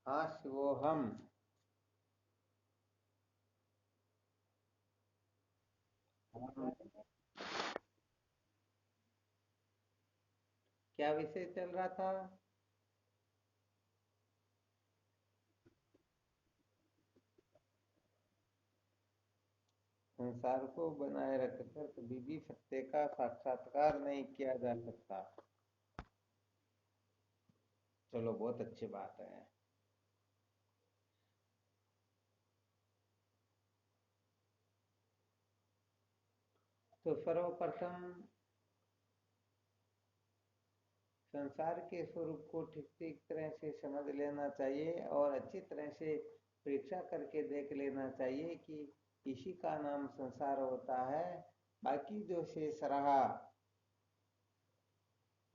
हाँ शिवोहम। हाँ, क्या विषय चल रहा था? संसार को बनाए रखकर कभी भी सत्य का साक्षात्कार नहीं किया जा सकता। चलो, बहुत अच्छी बात है। तो सर्वप्रथम संसार के स्वरूप को ठीक ठीक तरह से समझ लेना चाहिए और अच्छी तरह से परीक्षा करके देख लेना चाहिए कि इसी का नाम संसार होता है। बाकी जो शेष रहा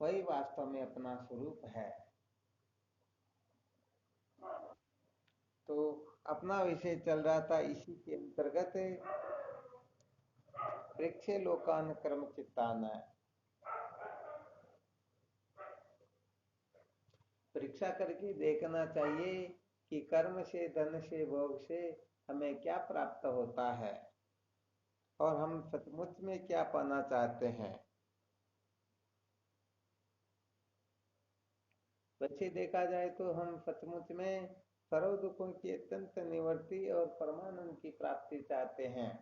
वही वास्तव में अपना स्वरूप है। तो अपना विषय चल रहा था, इसी के अंतर्गत प्रेक्ष्य लोकान कर्म चित्तान। परीक्षा करके देखना चाहिए कि कर्म से, धन से, भोग से हमें क्या प्राप्त होता है और हम सचमुच में क्या पाना चाहते हैं। वैसे देखा जाए तो हम सचमुच में सर्व दुखों की अत्यंत निवृत्ति और परमानंद की प्राप्ति चाहते हैं।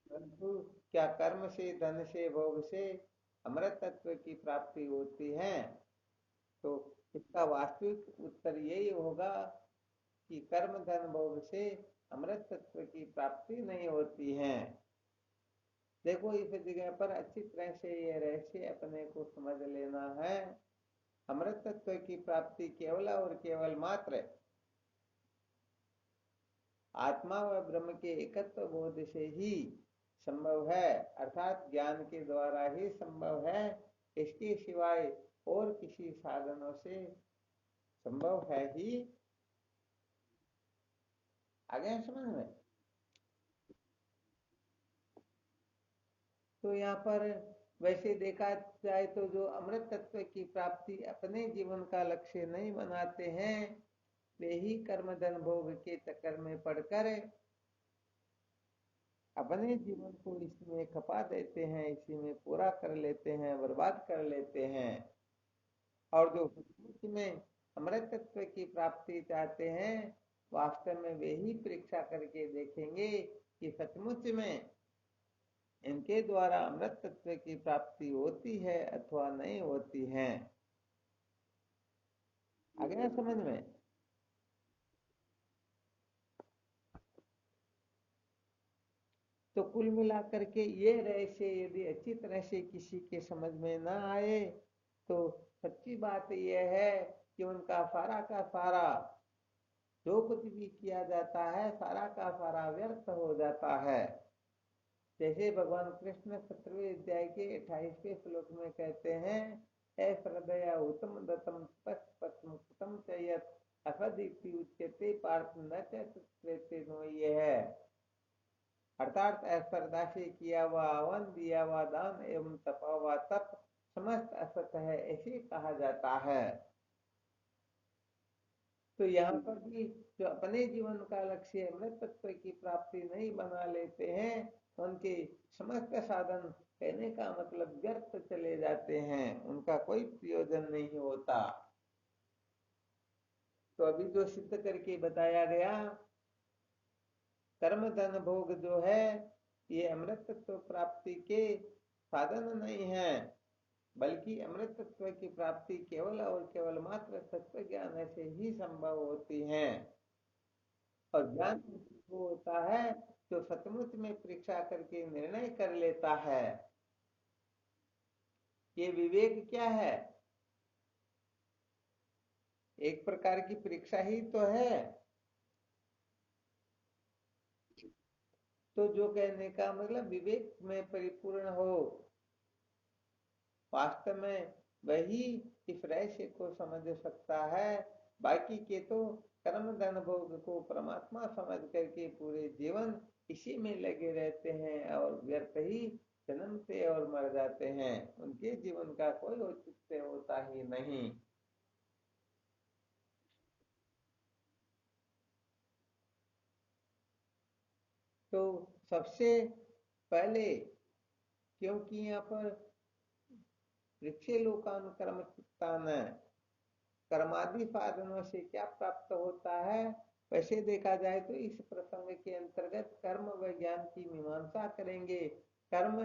परंतु क्या कर्म से, धन से, भोग से अमृत तत्व की प्राप्ति होती है? तो इसका वास्तविक उत्तर यही होगा कि कर्म, धन, भोग से अमृत तत्व की प्राप्ति नहीं होती है। देखो, इस जगह पर अच्छी तरह से ये रहस्य अपने को समझ लेना है। अमृत तत्व की प्राप्ति केवल और केवल मात्र आत्मा व ब्रह्म के एकत्व बोध से ही संभव है, अर्थात ज्ञान के द्वारा ही संभव है। इसके सिवाय और किसी साधनों से संभव है ही। आगे समझ में? तो यहाँ पर वैसे देखा जाए तो जो अमृत तत्व की प्राप्ति अपने जीवन का लक्ष्य नहीं बनाते हैं, वे ही कर्म, धन, भोग के चक्कर में पड़कर अपने जीवन को इसमें खपा देते हैं, इसी में पूरा कर लेते हैं, बर्बाद कर लेते हैं। और जो सचमुच में अमृत तत्व की प्राप्ति चाहते हैं, वास्तव में वे ही परीक्षा करके देखेंगे कि सचमुच में इनके द्वारा अमृत तत्व की प्राप्ति होती है अथवा नहीं होती है। आ गया समझ में? तो कुल मिलाकर के ये रहस्य यदि अच्छी तरह से किसी के समझ में ना आए तो सच्ची बात यह है कि उनका सारा का सारा जो कुछ भी किया जाता है, सारा का सारा व्यर्थ हो जाता है। जैसे भगवान कृष्ण 17वें अध्याय के 28वें श्लोक में कहते हैं, हे हृदय उत्तम दत्तम पत्म चयत असदिति उच्यते पार्थ न चेते नो। ये है अर्थात श्रद्धा से किया हुआ हवन, दिया हुआ दान एवं तपा हुआ तप समस्त असत है, ऐसे कहा जाता है। तो यहाँ पर भी जो अपने जीवन का लक्ष्य अमृत तत्व की प्राप्ति नहीं बना लेते हैं, उनके समस्त साधन कहने का मतलब व्यर्थ चले जाते हैं, उनका कोई प्रयोजन नहीं होता। तो अभी जो सिद्ध करके बताया गया, कर्म, धन, भोग जो है ये अमृत तत्व प्राप्ति के साधन नहीं है, बल्कि अमृत तत्व की प्राप्ति केवल और केवल मात्र तत्व ज्ञान से ही संभव होती है। और ज्ञान वो होता है जो सचमुच में परीक्षा करके निर्णय कर लेता है। ये विवेक क्या है? एक प्रकार की परीक्षा ही तो है। तो जो कहने का मतलब विवेक में परिपूर्ण हो, वास्तव में वही इस रहस्य को समझ सकता है। बाकी के तो कर्म, धन, भोग को परमात्मा समझ करके पूरे जीवन इसी में लगे रहते हैं और व्यर्थ ही जन्मते और मर जाते हैं, उनके जीवन का कोई औचित्य होता ही नहीं। तो सबसे पहले, क्योंकि यहाँ पर वृक्षे लोकानुकर्म चित्तान, कर्मादि साधनों से क्या प्राप्त होता है, वैसे देखा जाए तो इस प्रसंग के अंतर्गत कर्म व ज्ञान की मीमांसा करेंगे। कर्म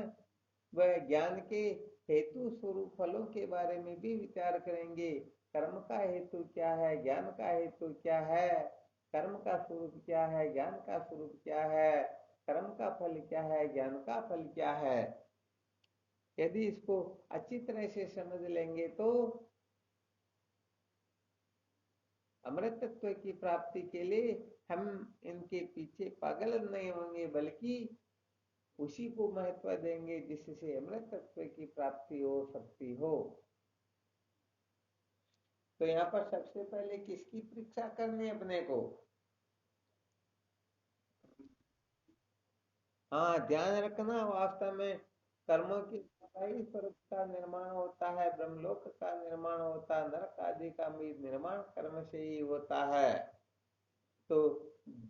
व ज्ञान के हेतु स्वरूप फलों के बारे में भी विचार करेंगे। कर्म का हेतु क्या है, ज्ञान का हेतु क्या है, कर्म का स्वरूप क्या है, ज्ञान का स्वरूप क्या है, कर्म का फल क्या है, ज्ञान का फल क्या है। यदि इसको अच्छी तरह से समझ लेंगे तो अमृत तत्व की प्राप्ति के लिए हम इनके पीछे पागल नहीं होंगे, बल्कि उसी को महत्व देंगे जिससे अमृत तत्व की प्राप्ति हो सकती हो। तो यहाँ पर सबसे पहले किसकी परीक्षा करनी है अपने को? हाँ, ध्यान रखना, वास्तव में कर्मों की ही स्वरूप का निर्माण होता है, ब्रह्मलोक का निर्माण होता है, नरक आदि का निर्माण कर्म से ही होता है। तो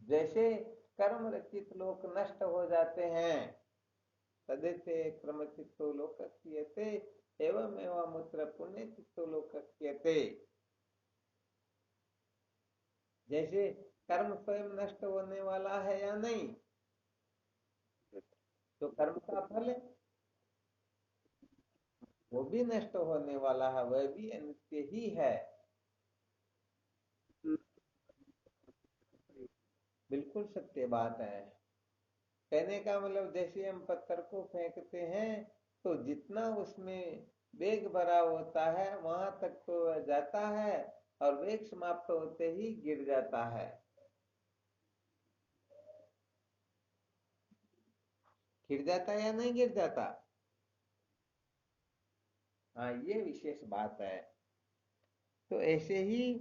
जैसे कर्म रचित लोक नष्ट हो जाते हैं, तदेते क्रमचित्तो लोकस्यते एवं एवं मूत्र पुण्य चित्तो लोकस्यते। जैसे कर्म स्वयं नष्ट होने वाला है या नहीं, तो कर्म का फल वो भी नष्ट होने वाला है, वह भी अनित्य ही है। बिल्कुल सत्य बात है। कहने का मतलब, जैसे हम पत्थर को फेंकते हैं तो जितना उसमें वेग भरा होता है वहां तक तो वह जाता है, और वेग समाप्त होते ही गिर जाता है। गिर जाता है या नहीं गिर जाता? हाँ, ये विशेष बात है। तो ऐसे ही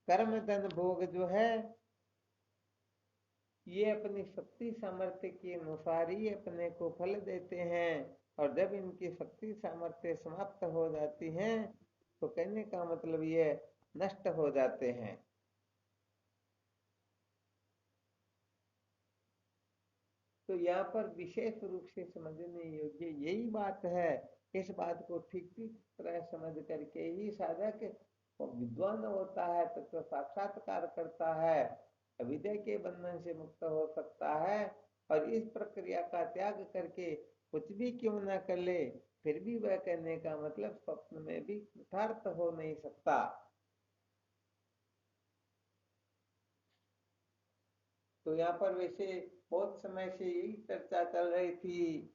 कर्म धन भोग जो है, ये अपनी शक्ति सामर्थ्य के अनुसार ही अपने को फल देते हैं, और जब इनकी शक्ति सामर्थ्य समाप्त हो जाती हैं तो कहने का मतलब ये नष्ट हो जाते हैं। तो यहाँ पर विशेष रूप से समझने योग्य यही बात है। इस बात को ठीक ठीक तरह समझ करके ही साधक विद्वान होता है, तत्व साक्षात्कार करता है, अविद्या के बंधन से मुक्त हो सकता है। और इस प्रक्रिया का त्याग करके कुछ भी क्यों ना कर ले, फिर भी वह करने का मतलब स्वप्न में भी यथार्थ हो नहीं सकता। तो यहाँ पर वैसे बहुत समय से यही चर्चा चल रही थी।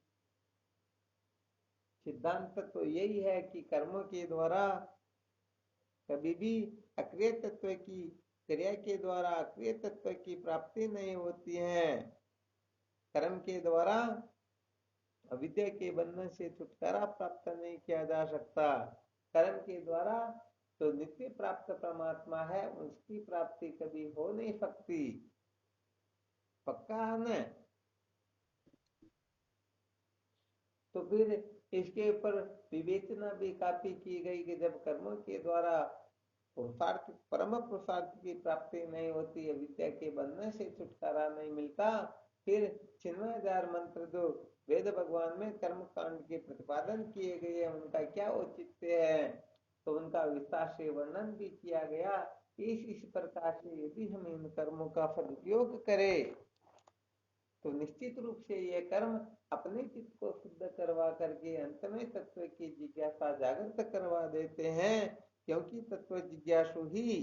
सिद्धांत तो यही है कि कर्मों के द्वारा कभी भी अक्रिय तत्व की, क्रिया के द्वारा अक्रिय तत्व की प्राप्ति नहीं होती है। कर्म के द्वारा अविद्या के बंधन से छुटकारा प्राप्त नहीं किया जा सकता। कर्म के द्वारा तो नित्य प्राप्त परमात्मा है, उसकी प्राप्ति कभी हो नहीं सकती। पक्का है ना? तो फिर इसके ऊपर विवेचना भी काफी की गई कि जब कर्मों के द्वारा पुरुषार्थ, परम पुरुषार्थ की प्राप्ति नहीं होती है, विद्या के बंधन से छुटकारा नहीं मिलता, फिर 96,000 मंत्र जो वेद भगवान में कर्म कांड के प्रतिपादन किए गए हैं उनका क्या औचित्य है, तो उनका विस्तार से वर्णन भी किया गया। इस प्रकार से यदि हम इन कर्मों का सदुपयोग करें तो निश्चित रूप से ये कर्म अपने चित्त को शुद्ध करवा करके अंत में तत्व की जिज्ञासा जागृत करवा देते हैं। क्योंकि तत्व जिज्ञासु ही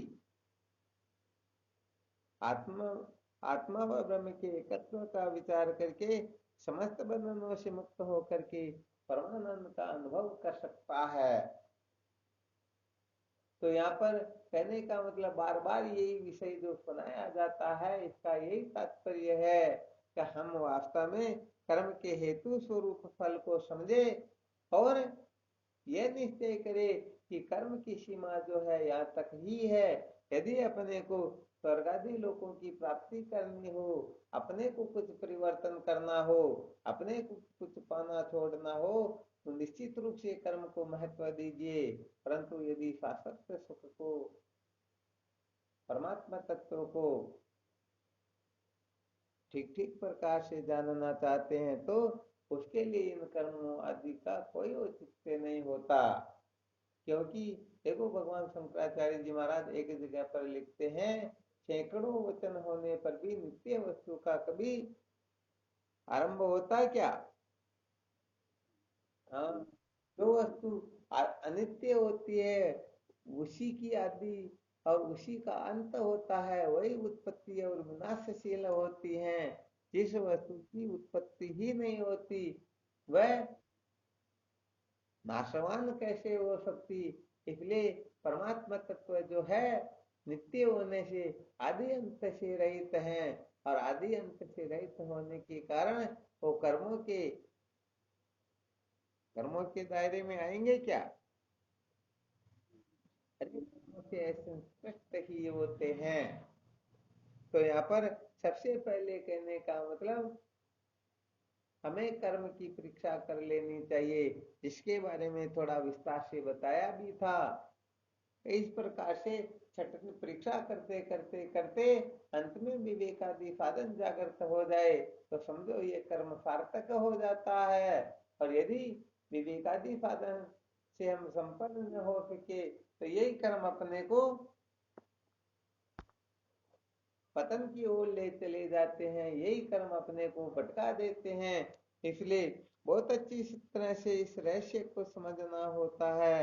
आत्मा आत्मा व ब्रह्म के एकत्व का विचार करके समस्त बंधनों से मुक्त होकर के परमानंद का अनुभव कर सकता है। तो यहाँ पर कहने का मतलब बार बार यही विषय जो सुनाया जाता है, इसका यही तात्पर्य है कि हम वास्तव में कर्म के हेतु स्वरूप फल को समझे और यह निश्चय करे कि कर्म की सीमा जो है यहाँ तक ही है। यदि अपने को स्वर्ग आदि लोकों की प्राप्ति करनी हो, अपने को कुछ परिवर्तन करना हो, अपने को कुछ पाना छोड़ना हो, तो निश्चित रूप से कर्म को महत्व दीजिए। परंतु यदि शाश्वत सुख को परमात्मा तत्व को ठीक ठीक प्रकार से जानना चाहते हैं तो उसके लिए इन कर्मों आदि का कोई औचित्य नहीं होता। क्योंकि देखो भगवान शंकराचार्य जी महाराज एक जगह पर लिखते हैं, सैकड़ों वचन होने पर भी नित्य वस्तु का कभी आरंभ होता क्या? हाँ, जो वस्तु अनित्य होती है उसी की आदि और उसी का अंत होता है, वही उत्पत्ति और विनाशशील होती है। जिस वस्तु की उत्पत्ति ही नहीं होती वह नाशवान कैसे हो सकती? इसलिए परमात्मा तत्व जो है नित्य होने से आदि अंत से रहित है, और आदि अंत से रहित होने के कारण वो कर्मों के दायरे में आएंगे क्या? अरे कर्मों से असंतुष्ट ही होते हैं। तो यहाँ पर सबसे पहले कहने का मतलब हमें कर्म की परीक्षा कर लेनी चाहिए, जिसके बारे में थोड़ा विस्तार से बताया भी था। इस प्रकार से छठ में परीक्षा करते करते करते अंत में विवेकादि साधन जागृत हो जाए तो समझो ये कर्म सार्थक हो जाता है। और यदि विवेकादि साधन से हम संपन्न न हो सके तो यही कर्म अपने को पतन की ओर ले चले जाते हैं, यही कर्म अपने को भटका देते हैं। इसलिए बहुत अच्छी तरह से इस रहस्य को समझना होता है।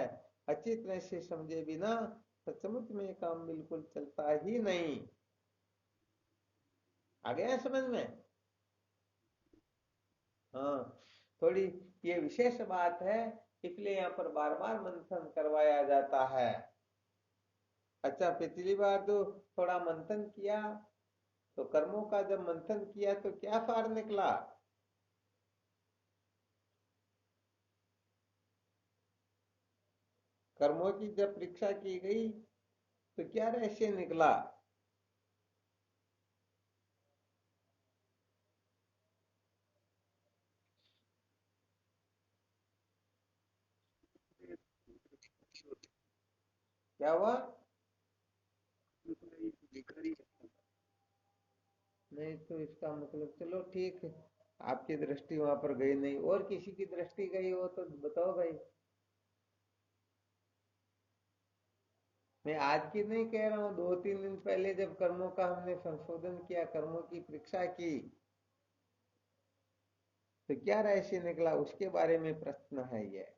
अच्छी तरह से समझे बिना सचमुच में काम बिल्कुल चलता ही नहीं। आ गया समझ में? हाँ, थोड़ी ये विशेष बात है, इसलिए यहाँ पर बार बार मंथन करवाया जाता है। अच्छा, पिछली बार तो थोड़ा मंथन किया, तो कर्मों का जब मंथन किया तो क्या सार निकला? कर्मों की जब परीक्षा की गई तो क्या रहस्य निकला? क्या हुआ? नहीं तो इसका मतलब चलो ठीक है, आपकी दृष्टि वहां पर गई नहीं, और किसी की दृष्टि गई हो तो बताओ भाई। मैं आज की नहीं कह रहा हूँ, 2-3 दिन पहले जब कर्मों का हमने संशोधन किया, कर्मों की परीक्षा की, तो क्या रहस्य निकला उसके बारे में प्रश्न है ये।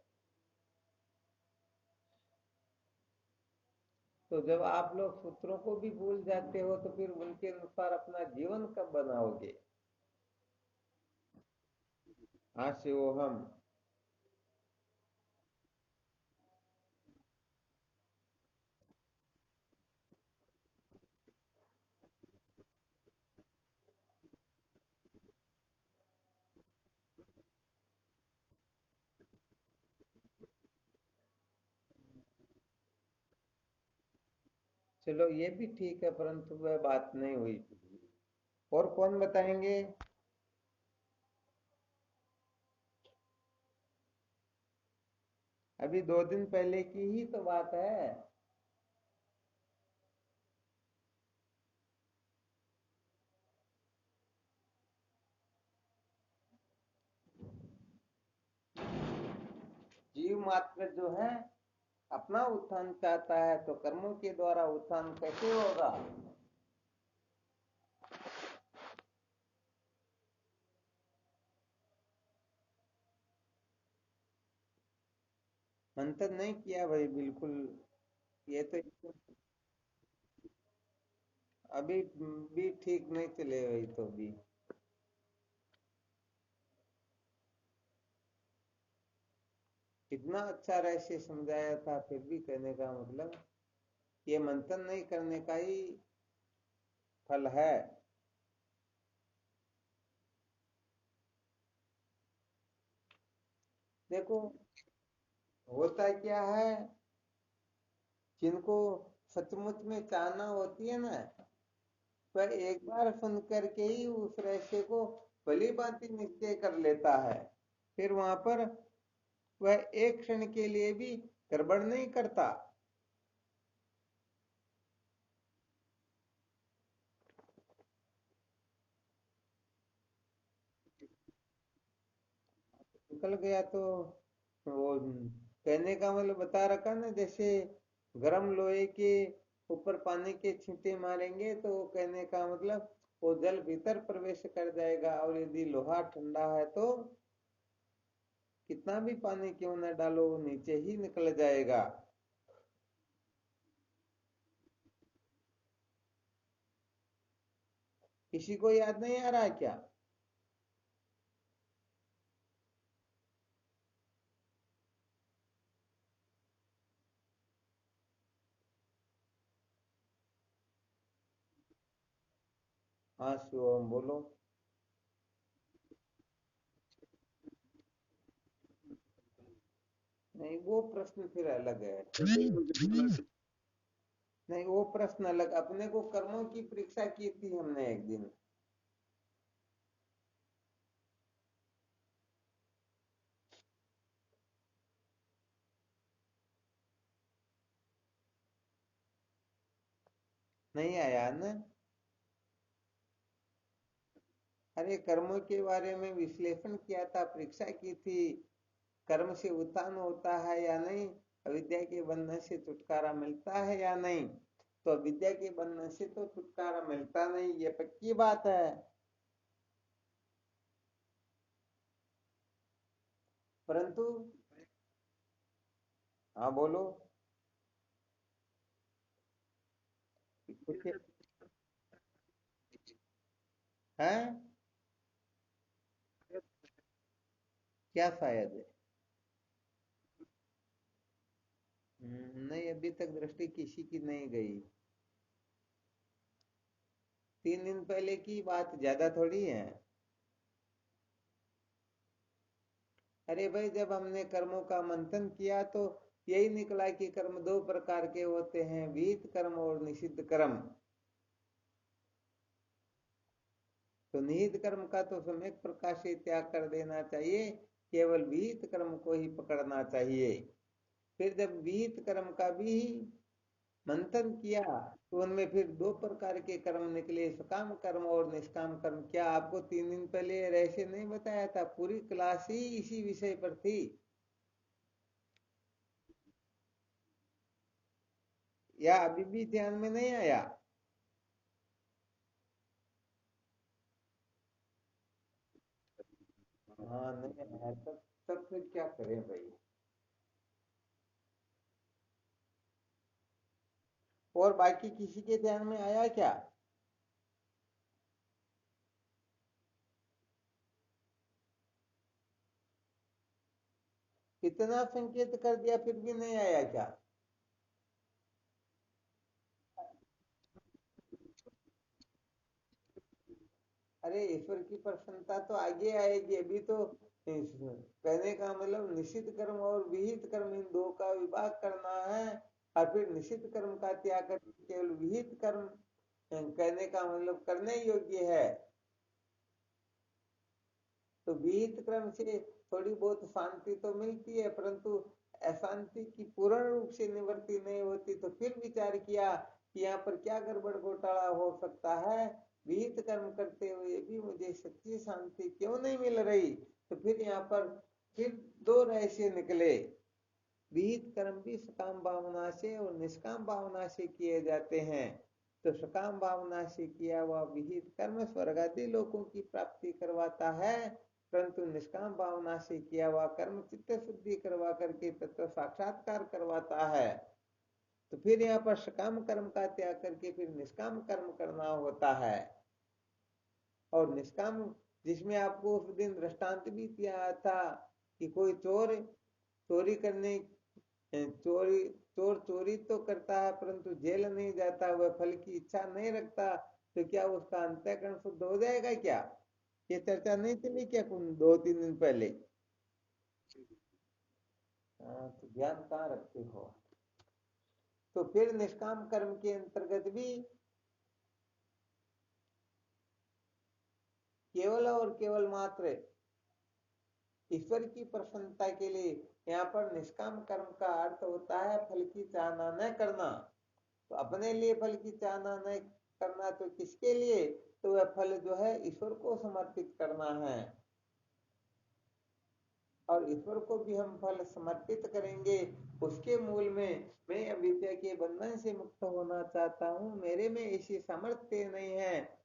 तो जब आप लोग सूत्रों को भी भूल जाते हो तो फिर उनके अनुसार अपना जीवन कब बनाओगे? हाँ से वो हम। चलो ये भी ठीक है, परंतु वह बात नहीं हुई। और कौन बताएंगे? अभी 2 दिन पहले की ही तो बात है। जीव मात्र जो है अपना उत्थान चाहता है, तो कर्मों के द्वारा उत्थान कैसे होगा? मंथन नहीं किया भाई बिल्कुल। ये तो अभी भी ठीक नहीं चले भाई, तो भी इतना अच्छा रहस्य समझाया था, फिर भी कहने का मतलब ये मंथन नहीं करने का ही फल है। देखो, होता क्या है, जिनको सचमुच में चाहना होती है ना, वह एक बार सुन करके ही उस रहस्य को भली भांति निश्चय कर लेता है। फिर वहां पर वह एक क्षण के लिए भी गड़बड़ नहीं करता। निकल गया तो वो कहने का मतलब बता रखा ना, जैसे गर्म लोहे के ऊपर पानी के छींटे मारेंगे तो कहने का मतलब वो जल भीतर प्रवेश कर जाएगा, और यदि लोहा ठंडा है तो कितना भी पानी क्यों न डालो वो नीचे ही निकल जाएगा। किसी को याद नहीं आ रहा है क्या? हाँ शिवम बोलो। नहीं वो प्रश्न फिर अलग है। नहीं वो प्रश्न अलग, अपने को कर्मों की परीक्षा की थी हमने एक दिन। नहीं आया ना? अरे कर्मों के बारे में विश्लेषण किया था, परीक्षा की थी, कर्म से उत्थान होता है या नहीं, अविद्या के बंधन से छुटकारा मिलता है या नहीं। तो अविद्या के बंधन से तो छुटकारा मिलता नहीं, ये पक्की बात है। परंतु हाँ बोलो। कुछ है? क्या शायद है? नहीं अभी तक दृष्टि किसी की नहीं गई। 3 दिन पहले की बात ज्यादा थोड़ी है। अरे भाई जब हमने कर्मों का मंथन किया तो यही निकला कि कर्म दो प्रकार के होते हैं, विहित कर्म और निषिद्ध कर्म। तो निहित कर्म का तो सम्यक प्रकाश से त्याग कर देना चाहिए, केवल विहित कर्म को ही पकड़ना चाहिए। फिर जब विहित कर्म का भी मंथन किया तो उनमें फिर दो प्रकार के कर्म निकले, सकाम कर्म और निष्काम कर्म। क्या आपको 3 दिन पहले रहस्य नहीं बताया था? पूरी क्लास ही इसी विषय पर थी। या अभी भी ध्यान में नहीं आया? हाँ नहीं आया तब फिर क्या करें भाई। और बाकी किसी के ध्यान में आया क्या? इतना संकेत कर दिया फिर भी नहीं आया क्या? अरे ईश्वर की प्रसन्नता तो आगे आएगी, अभी तो कहने का मतलब निश्चित कर्म और विहित कर्म इन दो का विभाग करना है, और फिर निश्चित कर्म का त्याग करके केवल विहित कर्म कहने का मतलब करने योग्य है। तो विहित क्रम से थोड़ी बहुत शांति तो मिलती है, परंतु अशांति की पूर्ण रूप से निवृत्ति नहीं होती। तो फिर विचार किया कि यहाँ पर क्या गड़बड़ घोटाला हो सकता है, विहित कर्म करते हुए भी मुझे सच्ची शांति क्यों नहीं मिल रही। तो फिर यहाँ पर फिर दो रहस्य निकले। विहित कर्म भी सकाम भावना से और निष्काम भावना से किए जाते हैं। तो सकाम भावना से किया हुआ विहित कर्म स्वर्ग आदि लोकों की प्राप्ति करवाता है, परंतु निष्काम भावना से किया हुआ कर्म चित्त शुद्धि करवा करके तत्व साक्षात्कार करवाता है। तो फिर यहाँ पर सकाम कर्म का त्याग करके फिर निष्काम कर्म करना होता है। और निष्काम जिसमें आपको उस दिन दृष्टांत भी दिया था कि कोई चोर चोरी करने चोरी चोर चोरी तो करता है परंतु जेल नहीं जाता, वह फल की इच्छा नहीं रखता, तो क्या उसका अंतःकरण शुद्ध हो जाएगा क्या? ये चर्चा नहीं चली क्या 2-3 दिन पहले? हाँ तो ध्यान कहाँ रखते हो। तो फिर निष्काम कर्म के अंतर्गत भी केवल और केवल मात्र ईश्वर की प्रसन्नता के लिए, यहाँ पर निष्काम कर्म का अर्थ होता है फल की चाहना न करना। तो अपने लिए फल की चाहना न करना तो किसके लिए? तो वह फल जो है ईश्वर को समर्पित करना है। और ईश्वर को भी हम फल समर्पित करेंगे। उसके मूल में मैं अविद्या के बंधन से मुक्त होना चाहता हूँ, मेरे में ऐसी सामर्थ्य नहीं है,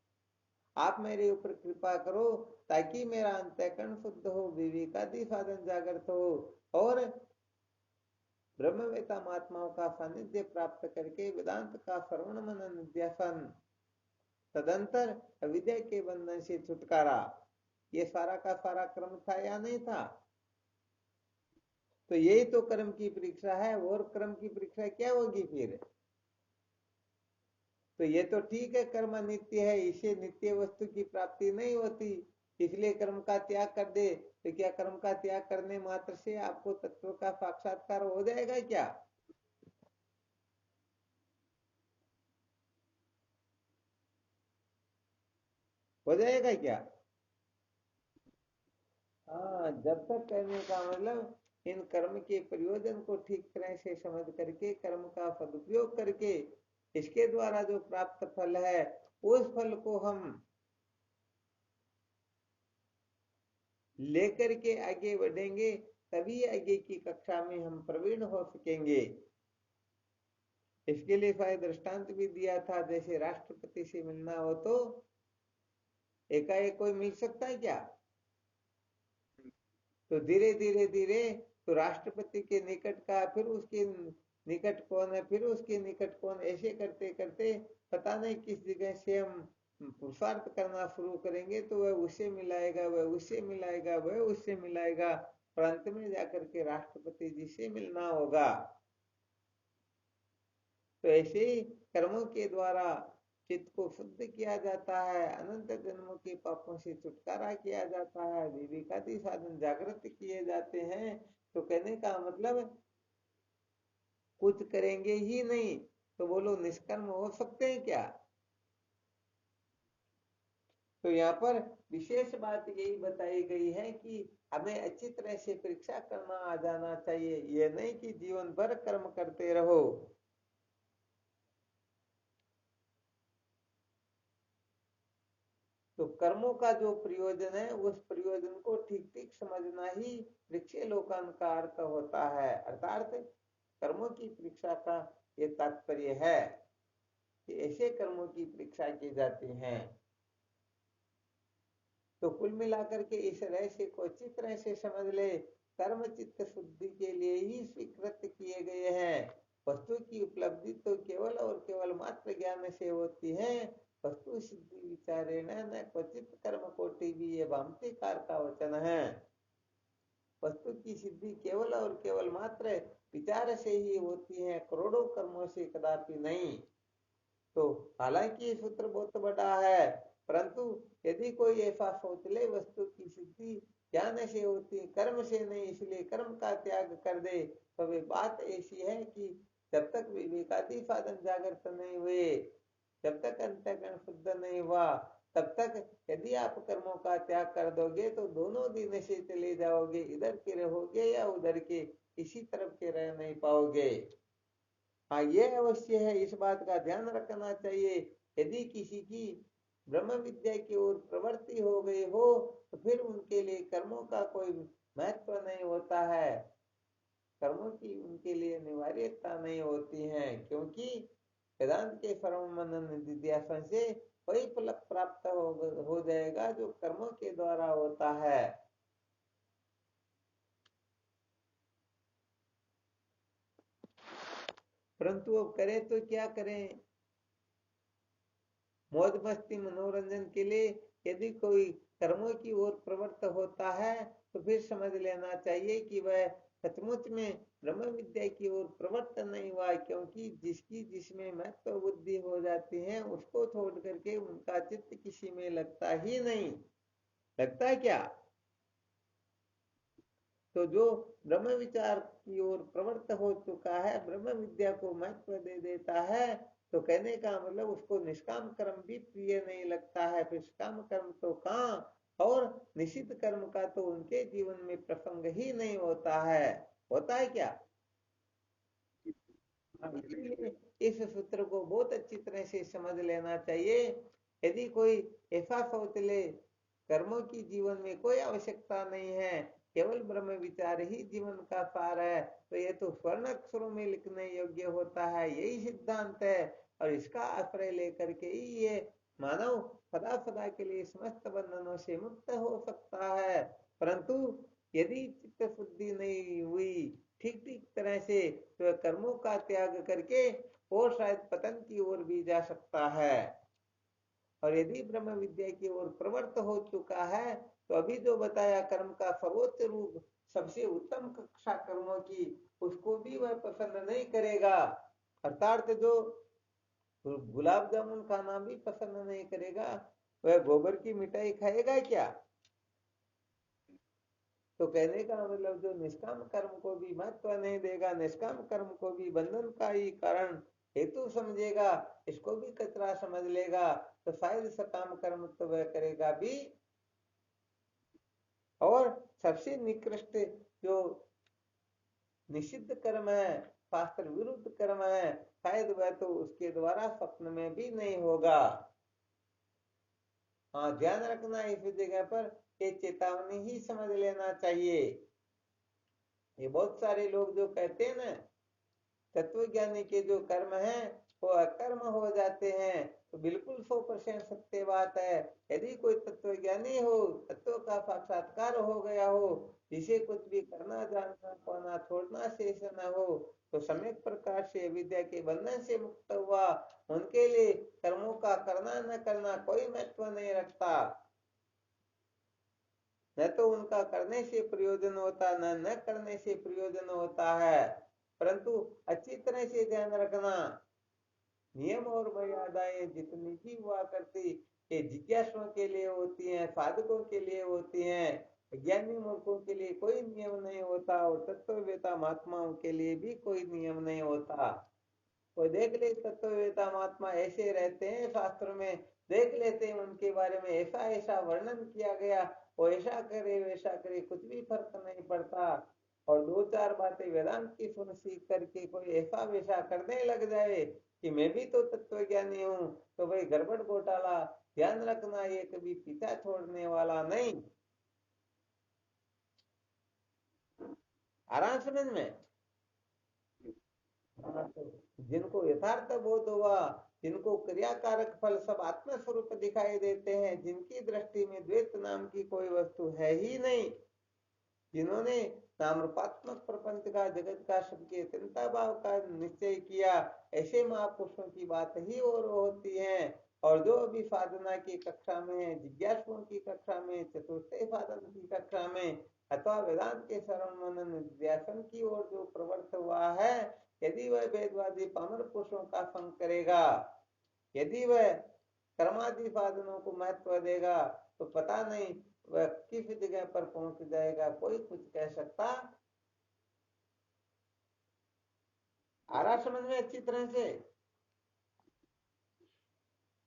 आप मेरे ऊपर कृपा करो ताकि मेरा अंतःकरण शुद्ध हो, विवेकादि साधन जागृत हो और ब्रह्मवेता महात्माओं का सानिध्य प्राप्त करके वेदांत का श्रवण मनन निध्यासन, तदंतर अविद्या के बंधन से छुटकारा, ये सारा का सारा क्रम था या नहीं था? तो यही तो कर्म की परीक्षा है, और कर्म की परीक्षा क्या होगी फिर? तो ये तो ठीक है, कर्म नित्य है, इसे नित्य वस्तु की प्राप्ति नहीं होती, इसलिए कर्म का त्याग कर दे। तो क्या कर्म का त्याग करने मात्र से आपको तत्व का साक्षात्कार हो जाएगा क्या? हो जाएगा क्या? हाँ, जब तक करने का मतलब इन कर्म के प्रयोजन को ठीक तरह से समझ करके कर्म का सदुपयोग करके इसके द्वारा जो प्राप्त फल है उस फल को हम लेकर के आगे बढ़ेंगे, तभी आगे की कक्षा में हम प्रवीण हो सकेंगे। इसके लिए शायद दृष्टांत भी दिया था, जैसे राष्ट्रपति से मिलना हो तो एकाएक कोई मिल सकता है क्या? तो धीरे धीरे धीरे तो राष्ट्रपति के निकट का, फिर उसके निकट कौन है, फिर उसके निकट कौन, ऐसे करते करते पता नहीं किस जगह से हम पुरुषार्थ करना शुरू करेंगे, तो वह उससे मिलाएगा, वह उससे मिलाएगा, वह उससे मिलाएगा, और अंत में जाकर के राष्ट्रपति जी से मिलना होगा। तो ऐसे ही कर्मों के द्वारा चित्त को शुद्ध किया जाता है, अनंत जन्मों के पापों से छुटकारा किया जाता है, विवेकादि साधन जागृत किए जाते हैं। तो कहने का मतलब कुछ करेंगे ही नहीं तो बोलो निष्कर्म हो सकते हैं क्या? तो यहाँ पर विशेष बात यही बताई गई है कि हमें अच्छी तरह से परीक्षा करना आ जाना चाहिए, ये नहीं कि जीवन भर कर्म करते रहो। तो कर्मों का जो प्रयोजन है उस प्रयोजन को ठीक ठीक समझना ही वृक्षलोकन का अर्थ होता है, अर्थात कर्मों की परीक्षा का ये तात्पर्य है कि ऐसे कर्मों की परीक्षा की जाती है। तो कुल मिलाकर के इस रहस्य को अच्छी तरह से समझ ले, कर्म चित्त शुद्धि के लिए ही स्वीकृत किए गए हैं। वस्तु की उपलब्धि तो केवल और केवल मात्र ज्ञान से होती है, वस्तु सिद्धि विचारे न क्वचित कर्म कोटि भी, ये भामतीकार का वचन है। वस्तु की सिद्धि केवल और केवल मात्र विचार से ही होती है, करोड़ों कर्मों से कदापि नहीं। तो हालांकि ये सूत्र बहुत बड़ा है, परंतु यदि कोई ऐसा सोच ले वस्तु की सिद्धि ज्ञान से होती कर्म से नहीं, इसलिए कर्म का त्याग कर दे, तो वे बात ऐसी है कि जब तक विवेकादि साधन जागृत नहीं हुए, जब तक अंतःकरण शुद्ध नहीं हुआ, तब तक यदि आप कर्मों का त्याग कर दोगे तो दोनों दिन से चले जाओगे, इधर के रहोगे या उधर के, इसी तरफ के रह नहीं पाओगे। हाँ, ये अवश्य है, इस बात का ध्यान रखना चाहिए। यदि किसी की ब्रह्म विद्या की ओर प्रवृत्ति हो गई हो तो फिर उनके लिए कर्मों का कोई महत्व नहीं होता है, कर्मों की उनके लिए अनिवार्यता नहीं होती है, क्योंकि वेदांत के श्रवण मनन निधिध्यासन से वही फल प्राप्त हो जाएगा जो कर्मों के द्वारा होता है। परंतु अब करें तो क्या करें? मौज मस्ती मनोरंजन के लिए यदि कोई कर्मों की ओर प्रवृत्त होता है तो फिर समझ लेना चाहिए कि वह सचमुच में ब्रह्म विद्या की ओर प्रवृत्त नहीं हुआ, क्योंकि जिसकी जिसमें महत्व बुद्धि हो जाती है उसको छोड़ करके उनका चित्त किसी में लगता ही नहीं। लगता है क्या? तो जो ब्रह्म विचार की ओर प्रवृत्त हो चुका है, ब्रह्म विद्या को महत्व दे देता है, तो कहने का मतलब उसको निष्काम कर्म भी प्रिय नहीं लगता है, फिर निष्काम कर्म तो कहाँ, और निषिद्ध कर्म का तो उनके जीवन में प्रसंग ही नहीं होता है। होता है क्या? इसलिए इस सूत्र को बहुत अच्छी तरह से समझ लेना चाहिए। यदि कोई ऐसा सोच ले कर्मों की जीवन में कोई आवश्यकता नहीं है, केवल ब्रह्म विचार ही जीवन का सार है, तो ये तो स्वर्ण अक्षरों में लिखने योग्य होता है, यही सिद्धांत है। और इसका आश्रय लेकर के ही ये मानव सदा सदा के लिए समस्त बंधनों से मुक्त हो सकता है। परंतु यदि चित्त शुद्धि नहीं हुई ठीक ठीक तरह से, तो कर्मों का त्याग करके वो शायद पतन की ओर भी जा सकता है। और यदि ब्रह्म विद्या की ओर प्रवृत्त हो चुका है, तो अभी जो बताया कर्म का सर्वोच्च रूप, सबसे उत्तम कक्षा कर्मों की, उसको भी वह पसंद नहीं करेगा। अर्थात जो गुलाब जामुन खाना भी पसंद नहीं करेगा, वह गोबर की मिठाई खाएगा क्या? तो कहने का मतलब जो निष्काम कर्म को भी महत्व नहीं देगा, निष्काम कर्म को भी बंधन का ही कारण हेतु समझेगा, इसको भी कचरा समझ लेगा, तो शायद सकाम कर्म तो वह करेगा भी। और सबसे निकृष्ट जो निषिद्ध कर्म है, शास्त्र विरुद्ध कर्म है, शायद वह तो उसके द्वारा स्वप्न में भी नहीं होगा। हाँ, ध्यान रखना इस जगह पर, ये चेतावनी ही समझ लेना चाहिए। ये बहुत सारे लोग जो कहते हैं ना, तत्व ज्ञानी के जो कर्म है वो अकर्म हो जाते हैं, तो बिल्कुल 100% सत्य बात है। यदि कोई तत्व ज्ञानी हो, तत्व का साक्षात्कार हो गया हो, जिसे कुछ भी करना जानना पाना छोड़ना शेष न हो, तो सम्यक प्रकार से विद्या के बंधन से मुक्त हुआ, उनके लिए कर्मों का करना न करना कोई महत्व नहीं रखता। न तो उनका करने से प्रयोजन होता, न करने से प्रयोजन होता है। परंतु अच्छी तरह से ध्यान रखना, नियम और मर्यादाएं जितनी भी हुआ करती, ये जिज्ञासुओं के लिए होती हैं, साधकों के लिए होती हैं। ज्ञानी मूर्खों के लिए कोई नियम नहीं होता, और तत्ववेता महात्माओं के लिए भी कोई नियम नहीं होता। तो देख ले, तत्ववेता महात्मा ऐसे रहते हैं, शास्त्र में देख लेते हैं उनके बारे में ऐसा ऐसा वर्णन किया गया, वो ऐसा करे वैसा करे, कुछ भी फर्क नहीं पड़ता। और दो चार बातें वेदांत की सुन सीख करके कोई ऐसा वैसा करने लग जाए कि मैं भी तो तत्व ज्ञानी हूँ, तो भाई गड़बड़ घोटाला। ध्यान रखना, ये कभी पीछा छोड़ने वाला नहीं। आराम समझ में। हाँ, तो जिनको यथार्थ बोध हुआ, जिनको क्रियाकारक फल सब आत्मस्वरूप दिखाई देते हैं, जिनकी दृष्टि में द्वैत नाम की कोई वस्तु है ही नहीं, जिन्होंने नामरूपात्मक प्रपंच का, जगत का, सबके चिंता भाव का निश्चय किया, ऐसे महापुरुषों की बात ही और होती है। और जो अभी साधना की कक्षा में, जिज्ञासुओं की कक्षा में, चतुर्थ साधन की कक्षा में, अथवा वेदांत के श्रवण मनन निध्यासन की ओर जो प्रवृत्त हुआ है, यदि वह वेदवादी पामर पुरुषों का संग करेगा, यदि वह कर्मादि साधनों को महत्व देगा, तो पता नहीं वह किस जगह पर पहुंच जाएगा, कोई कुछ कह सकता। आ रहा समझ में अच्छी तरह से?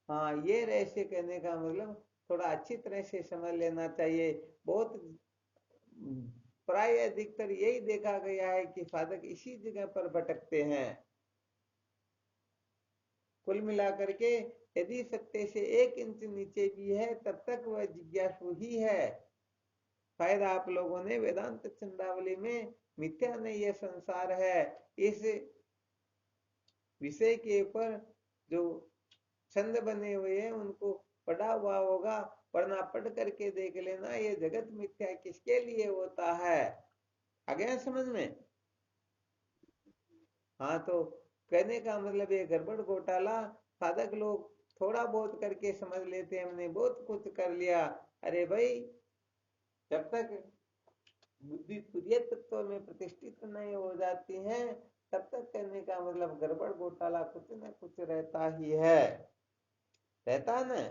हाँ, ये रहस्य कहने का मतलब थोड़ा अच्छी तरह से समझ लेना चाहिए। बहुत प्राय अधिकतर यही देखा गया है कि साधक इसी जगह पर भटकते हैं। कुल मिलाकर के यदि सत्य से 1 इंच नीचे भी है, तब तक वह जिज्ञासु ही है। शायद आप लोगों ने वेदांत चंद्रावली में मिथ्या नहीं ये संसार है, इस विषय के ऊपर जो छंद बने हुए हैं उनको पढ़ा हुआ होगा, वरना पढ़ करके देख लेना, ये जगत मिथ्या किसके लिए होता है। आ गया समझ में? हाँ, तो कहने का मतलब ये गड़बड़ घोटाला साधक लोग थोड़ा बहुत करके समझ लेते हैं, हमने बहुत कुछ कर लिया। अरे भाई, जब तक बुद्धि तुरीय तत्व में प्रतिष्ठित नहीं हो जाती है, तब तक कहने का मतलब गड़बड़ घोटाला कुछ न कुछ रहता ही है, रहता ना।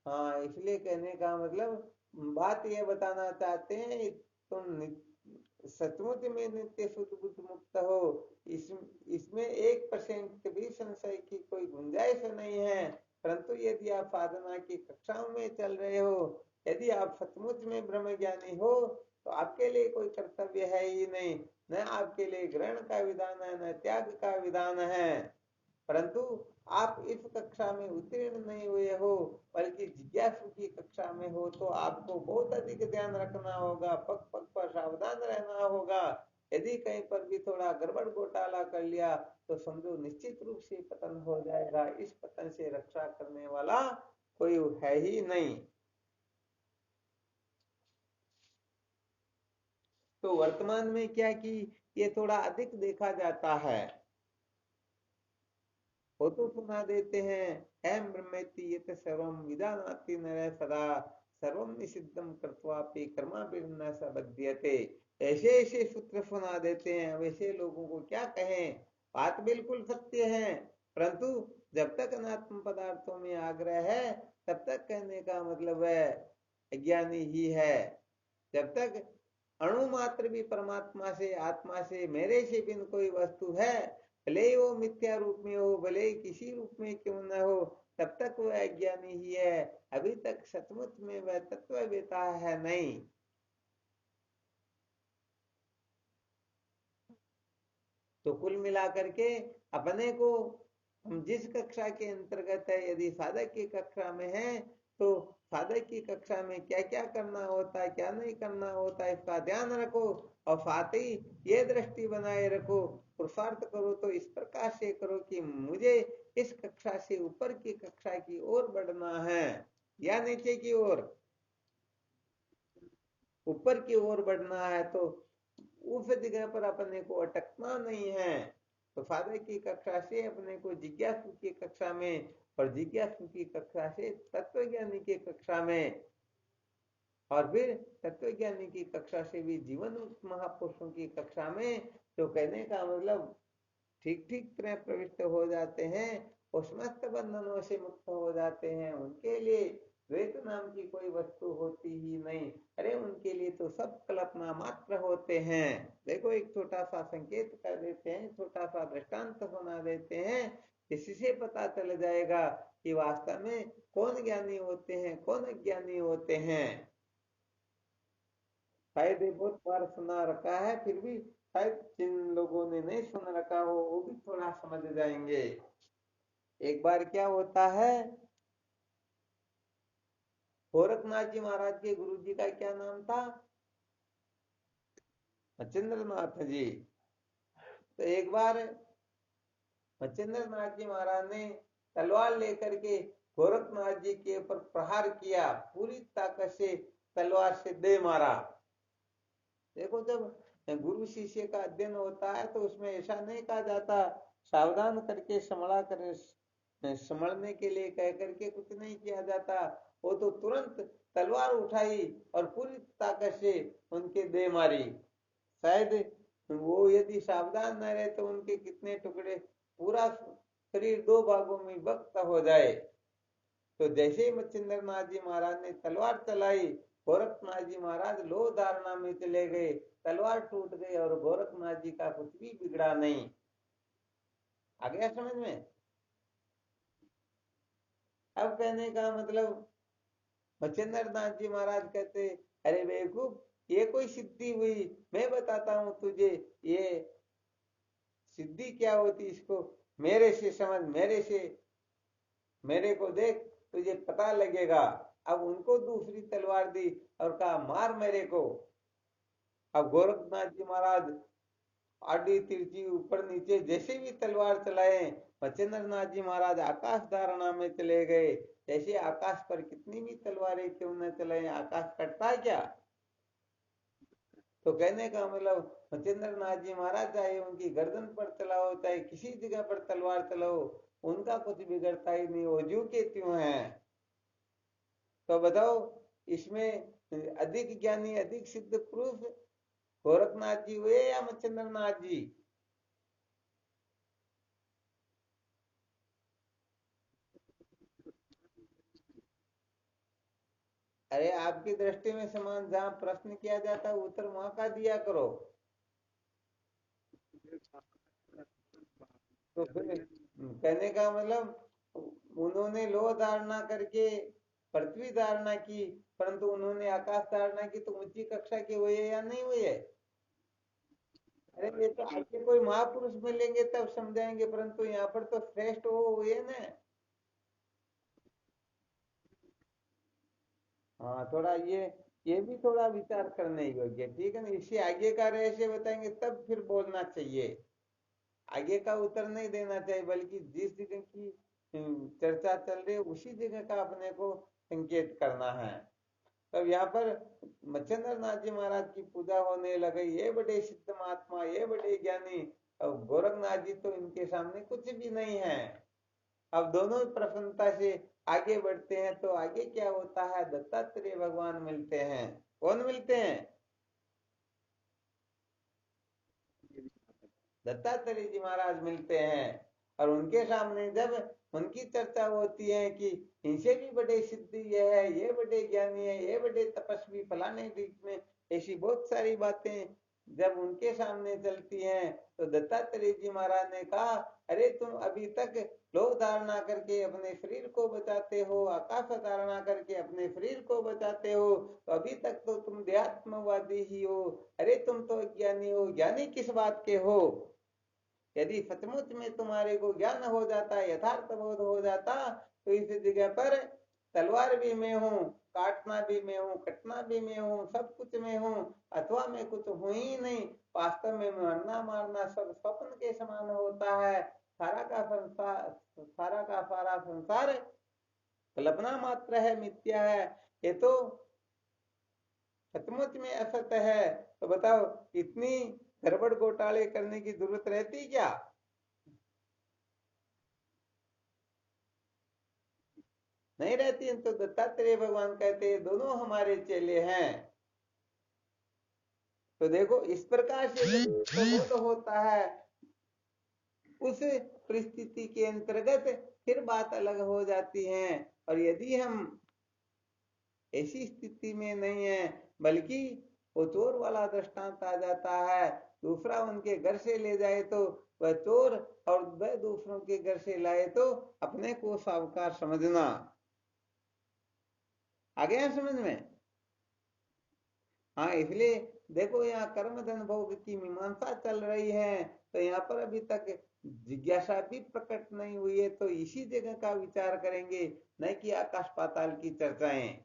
हाँ, इसलिए कहने का मतलब बात ये बताना चाहते हैं, तुम सचमुच में नित्य शुद्ध बुद्ध मुक्त हो, इस इसमें 1% भी संशय की कोई गुंजाइश नहीं है। परंतु यदि आप साधना की कक्षाओं में चल रहे हो, यदि आप सचमुच में ब्रह्म ज्ञानी हो, तो आपके लिए कोई कर्तव्य है ही नहीं, न आपके लिए ग्रहण का विधान है, न त्याग का विधान है। परंतु आप इस कक्षा में उत्तीर्ण नहीं हुए हो, बल्कि जिज्ञासु की कक्षा में हो, तो आपको बहुत अधिक ध्यान रखना होगा, पग पग पर सावधान रहना होगा। यदि कहीं पर भी थोड़ा गड़बड़ घोटाला कर लिया तो समझो निश्चित रूप से पतन हो जाएगा। इस पतन से रक्षा करने वाला कोई है ही नहीं। तो वर्तमान में क्या कि ये थोड़ा अधिक देखा जाता है। वो तो सुना देते हैं, एम ब्रह्मेति यत् सर्वम विजानाति नरः सदा सर्वम निषिद्धम कृत्वापि कर्माभिर्न स बध्यते। ऐसे ऐसे सूत्र सुना देते हैं। वैसे लोगों को क्या कहें, बात बिल्कुल सत्य है, परंतु जब तक अनात्म पदार्थों में आग्रह है तब तक कहने का मतलब है अज्ञानी ही है। जब तक अणु मात्र भी परमात्मा से, आत्मा से, मेरे से बिन कोई वस्तु है, भले ही वो मिथ्या रूप में हो, भले ही किसी रूप में क्यों न हो, तब तक वह अज्ञानी ही है। अभी तक सचमुच में वह तत्ववेता है नहीं। तो कुल मिलाकर के अपने को, हम जिस कक्षा के अंतर्गत है, यदि साधक की कक्षा में है तो साधक की कक्षा में क्या क्या करना होता है, क्या नहीं करना होता है, इसका ध्यान रखो। और साथ ही ये दृष्टि बनाए रखो, पुरुषार्थ करो तो इस प्रकार से करो कि मुझे इस कक्षा से ऊपर की कक्षा की ओर बढ़ना है, या नीचे की ओर, ऊपर की ओर बढ़ना है। तो उस जगह पर अपने को अटकना नहीं है। तो साधक की कक्षा से अपने को जिज्ञासु की कक्षा में, और जिज्ञासु की कक्षा से तत्वज्ञानी की कक्षा में, और फिर तत्वज्ञानी की कक्षा से भी जीवन महापुरुषों की कक्षा में। तो कहने का मतलब ठीक ठीक तरह प्रविष्ट हो जाते हैं और समस्त बंधनों से मुक्त हो जाते हैं। उनके लिए द्वैत नाम की कोई वस्तु होती ही नहीं। अरे उनके लिए तो सब कल्पना मात्र होते हैं। देखो एक छोटा सा संकेत कर देते हैं, छोटा सा दृष्टांत सुना देते हैं, इससे पता चल जाएगा कि वास्तव में कौन ज्ञानी होते हैं, कौन अज्ञानी होते हैं। शायद ये बहुत बार सुना रखा है, फिर भी शायद जिन लोगों ने नहीं सुन रखा हो वो भी थोड़ा समझ जाएंगे। एक बार क्या होता है, गोरखनाथ जी महाराज के गुरु जी का क्या नाम था? मच्छिंद्र नाथ जी। तो एक बार मच्छिंद्र नाथ जी महाराज ने तलवार लेकर के गोरखनाथ जी के ऊपर प्रहार किया, पूरी ताकत से तलवार से दे मारा। देखो जब गुरु शिष्य का अध्ययन होता है तो उसमें ऐसा नहीं कहा जाता सावधान करके संभला कर, संभलने के लिए कह करके कुछ नहीं किया जाता। वो तो तुरंत तलवार उठाई और पूरी ताकत से उनके दे मारी। शायद वो यदि सावधान न रहे तो उनके कितने टुकड़े, पूरा शरीर दो भागों में विभक्त हो जाए। तो जैसे ही मच्छिंद्र नाथ जी महाराज ने तलवार चलाई, गोरखनाथ जी महाराज लो धारणा में चले गए, तलवार टूट गई और गोरखनाथ जी का कुछ भी बिगड़ा नहीं। आ गया समझ में? अब कहने का मतलब मच्छिंद्र नाथ जी महाराज कहते, अरे बेवकूफ, ये कोई सिद्धि हुई? मैं बताता हूँ तुझे ये सिद्धि क्या होती, इसको मेरे से समझ, मेरे से, मेरे को देख, तुझे पता लगेगा। अब उनको दूसरी तलवार दी और कहा मार मेरे को। अब गोरखनाथ जी महाराज आडी तिरछी ऊपर नीचे जैसे भी तलवार चलाए, मच्छिंद्र नाथ जी महाराज आकाश धारणा में चले गए। जैसे आकाश पर कितनी भी तलवारें क्यों न चलाए, आकाश कटता है क्या? तो कहने का मतलब मच्छिंद्र नाथ जी महाराज चाहे उनकी गर्दन पर चलाओ, चाहे किसी जगह पर तलवार चलाओ, उनका कुछ बिगड़ता ही नहीं, वो ज्यों के त्यों है। तो बताओ इसमें अधिक ज्ञानी, अधिक सिद्ध पुरुष गोरखनाथ जी हुए या मच्छिंद्र नाथ जी? अरे आपकी दृष्टि में समान, जहाँ प्रश्न किया जाता है उत्तर वहां का दिया करो। तो फिर कहने का मतलब उन्होंने लो धारणा करके पृथ्वी धारणा की, परंतु उन्होंने आकाश धारणा की, तो ऊंची कक्षा की हुई है या नहीं हुई है? अरे ये तो आगे कोई महापुरुष मिलेंगे तब समझाएंगे, परंतु यहाँ पर तो श्रेष्ठ वो हुए ना। हाँ, थोड़ा ये भी थोड़ा विचार करने योग्य, ठीक है ना। इसी आगे का रहस्य बताएंगे तब फिर बोलना चाहिए, आगे का उत्तर नहीं देना चाहिए, बल्कि जिस जगह की चर्चा चल रही है उसी जगह का अपने को संकेत करना है। तब यहाँ पर मच्छिंद्र नाथ जी महाराज की पूजा होने लगी, ये बड़े सिद्ध महात्मा, ये बड़े ज्ञानी। अब गोरखनाथ जी तो इनके सामने कुछ भी नहीं है। अब दोनों ही प्रसन्नता से आगे बढ़ते हैं, तो आगे क्या होता है, दत्तात्रेय भगवान मिलते हैं। कौन मिलते हैं? दत्तात्रेय जी महाराज मिलते हैं। और उनके सामने जब उनकी चर्चा होती है कि इनसे भी बड़े सिद्धि ये है, ये बड़े ज्ञानी है, ये बड़े तपस्वी फलाने बीच में, ऐसी बहुत सारी बातें जब उनके सामने चलती हैं, तो दत्तात्रेय जी महाराज ने कहा, अरे तुम अभी तक लोक धारणा करके अपने शरीर को बचाते हो, आकाश धारणा करके अपने शरीर को बचाते हो, तो अभी तक तो तुम देहात्मवादी ही हो। अरे तुम तो ज्ञानी हो, ज्ञानी किस बात के हो? यदि सचमुच में तुम्हारे को ज्ञान हो जाता, यथार्थ बोध हो जाता, तो इस जगह पर तलवार भी मैं हूँ, काटना भी मैं हूँ, कटना भी मैं हूँ, सब कुछ मैं हूँ, अथवा मैं कुछ हूँ ही नहीं। वास्तव में मरना मारना सब स्वप्न के समान होता है। सारा का सारा संसार कल्पना मात्र है, मिथ्या है। ये तो सचमुच में असत्य है। तो बताओ, इतनी गड़बड़ घोटाले करने की जरूरत रहती क्या? नहीं रहती। तो दत्तात्रेय भगवान कहते हैं दोनों हमारे चेले हैं। तो देखो, इस प्रकार से प्रबोध होता है, उस परिस्थिति के अंतर्गत फिर बात अलग हो जाती है। और यदि हम ऐसी स्थिति में नहीं है, बल्कि वो चोर वाला दृष्टांत आ जाता है, दूसरा उनके घर से ले जाए तो वह चोर, और वह दूसरों के घर से लाए तो अपने को सावकार समझना। आ गया समझ में? हाँ, इसलिए देखो, यहाँ कर्म धन भोग की मीमांसा चल रही है, तो यहाँ पर अभी तक जिज्ञासा भी प्रकट नहीं हुई है, तो इसी जगह का विचार करेंगे, न कि आकाश पाताल की चर्चाएं।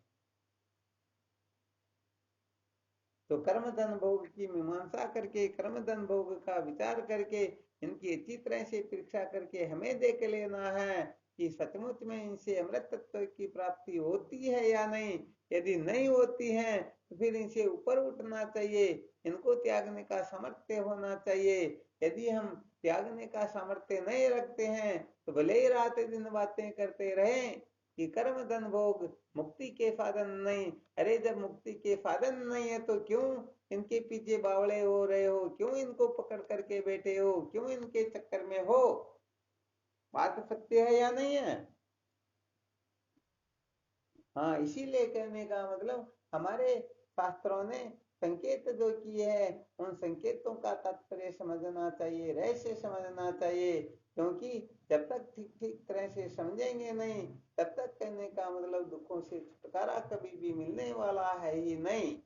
तो कर्म धन भोग की मीमांसा करके, कर्म धन भोग का विचार करके, इनकी अच्छी तरह से परीक्षा करके हमें देख लेना है कि सचमुच में इनसे अमृत तत्व की प्राप्ति होती है या नहीं। यदि नहीं होती है तो फिर इनसे ऊपर उठना चाहिए, इनको त्यागने का सामर्थ्य होना चाहिए। यदि हम त्यागने का सामर्थ्य नहीं रखते हैं, तो भले ही रात दिन बातें करते रहें कि कर्म धन भोग मुक्ति के साधन नहीं। अरे जब मुक्ति के साधन नहीं है, तो क्यों इनके पीछे बावड़े हो रहे हो? क्यों इनको पकड़ करके बैठे हो? क्यों इनके चक्कर में हो? बात सत्य है या नहीं है? हाँ, इसीलिए कहने का मतलब, हमारे शास्त्रों ने संकेत जो किए हैं, उन संकेतों का तात्पर्य समझना चाहिए, रहस्य समझना चाहिए। क्योंकि जब तक ठीक ठीक तरह से समझेंगे नहीं, तब तक कहने का मतलब दुखों से छुटकारा कभी भी मिलने वाला है ही नहीं।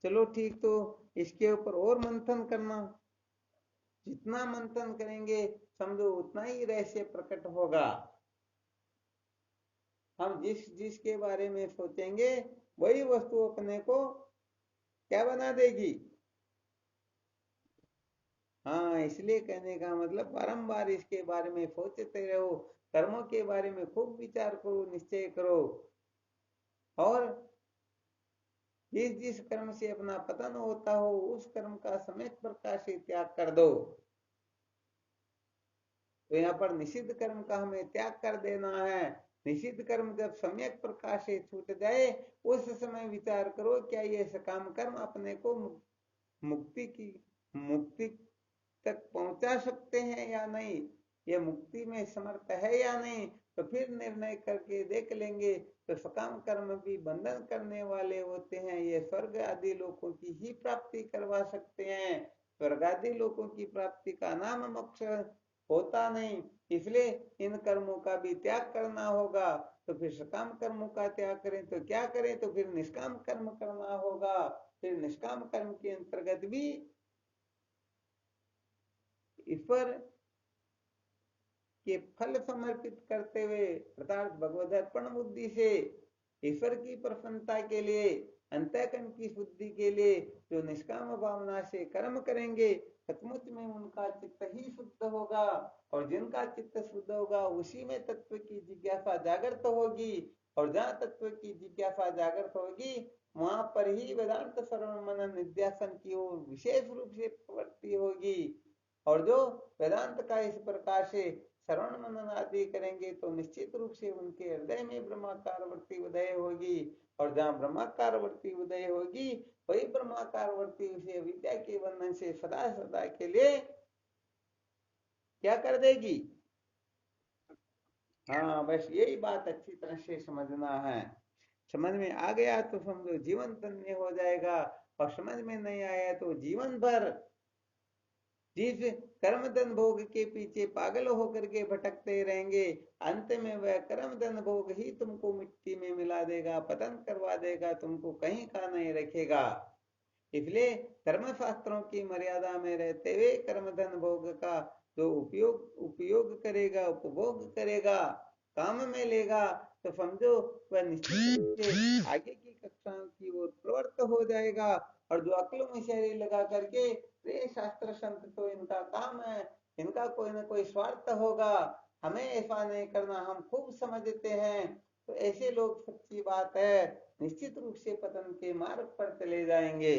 चलो ठीक, तो इसके ऊपर और मंथन करना। जितना मंथन करेंगे, समझो उतना ही रहस्य प्रकट होगा। हम जिस जिसके बारे में सोचेंगे, वही वस्तु अपने को क्या बना देगी। हाँ, इसलिए कहने का मतलब, बारंबार इसके बारे में सोचते रहो, कर्मों के बारे में खूब विचार करो, निश्चय करो, और जिस जिस कर्म से अपना पतन होता हो, उस कर्म का सम्यक प्रकार से त्याग कर दो। तो यहाँ पर निषिद्ध कर्म का हमें त्याग कर देना है। निषिद्ध कर्म जब सम्यक प्रकार से छूट जाए, उस समय विचार करो, क्या ये सकाम कर्म अपने को मुक्ति तक पहुंचा सकते हैं या नहीं, ये मुक्ति में समर्थ है या नहीं। तो फिर निर्णय करके देख लेंगे। तो सकाम कर्म भी बंधन करने वाले होते हैं, ये स्वर्ग आदि लोगों की ही प्राप्ति करवा सकते हैं। स्वर्ग आदि लोगों की प्राप्ति का नाम मोक्ष होता नहीं, इसलिए इन कर्मों का भी त्याग करना होगा। तो फिर सकाम कर्मों का त्याग करें तो क्या करें, तो फिर निष्काम कर्म करना होगा। फिर निष्काम कर्म के अंतर्गत भी ईश्वर के फल समर्पित करते हुए अर्थात भगवत अर्पण बुद्धि से ईश्वर की प्रसन्नता के लिए, अंतःकरण की शुद्धि के लिए जो निष्काम भावना से कर्म करेंगे, सचमुच में उनका चित्त ही शुद्ध होगा। और जिनका चित्त शुद्ध होगा उसी में तत्व की जिज्ञासा जागृत होगी। और जहाँ तत्व की जिज्ञासा जागृत होगी वहां पर ही वेदांत श्रवण मनन निध्यासन की ओर विशेष रूप से प्रवृत्ति होगी। और जो वेदांत का इस प्रकार से श्रवण मनन आदि करेंगे तो निश्चित रूप से उनके हृदय में ब्रह्माकार वृत्ति उदय होगी। और जहाँ ब्रह्माकार वृत्ति उदय होगी वही ब्रह्माकार वृत्ति उसे विद्या के बंधन से सदा सदा के लिए क्या कर देगी। हाँ, बस यही बात अच्छी तरह से समझना है। समझ में आ गया तो समझो जीवन धन्य हो जाएगा, और समझ में नहीं आया तो जीवन भर जिस कर्म धन भोग के पीछे पागल होकर के भटकते रहेंगे, अंत में वह कर्म धन भोग ही तुमको मिट्टी में मिला देगा, पतन करवा देगा, तुमको कहीं का नहीं रखेगा। इसलिए धर्म शास्त्रों की मर्यादा में रहते हुए कर्म धन भोग का जो उपयोग करेगा, उपभोग करेगा, काम में लेगा, तो समझो वह निश्चित रूप से आगे की कक्षाओं की ओर प्रवृत्त हो जाएगा। और जो अक्ल में शरीर लगा करके ये शास्त्र संत तो इनका काम है, इनका कोई ना कोई स्वार्थ होगा, हमें ऐसा नहीं करना, हम खूब समझते हैं, तो ऐसे लोग सच्ची बात है निश्चित रूप से पतन के मार्ग पर चले जाएंगे।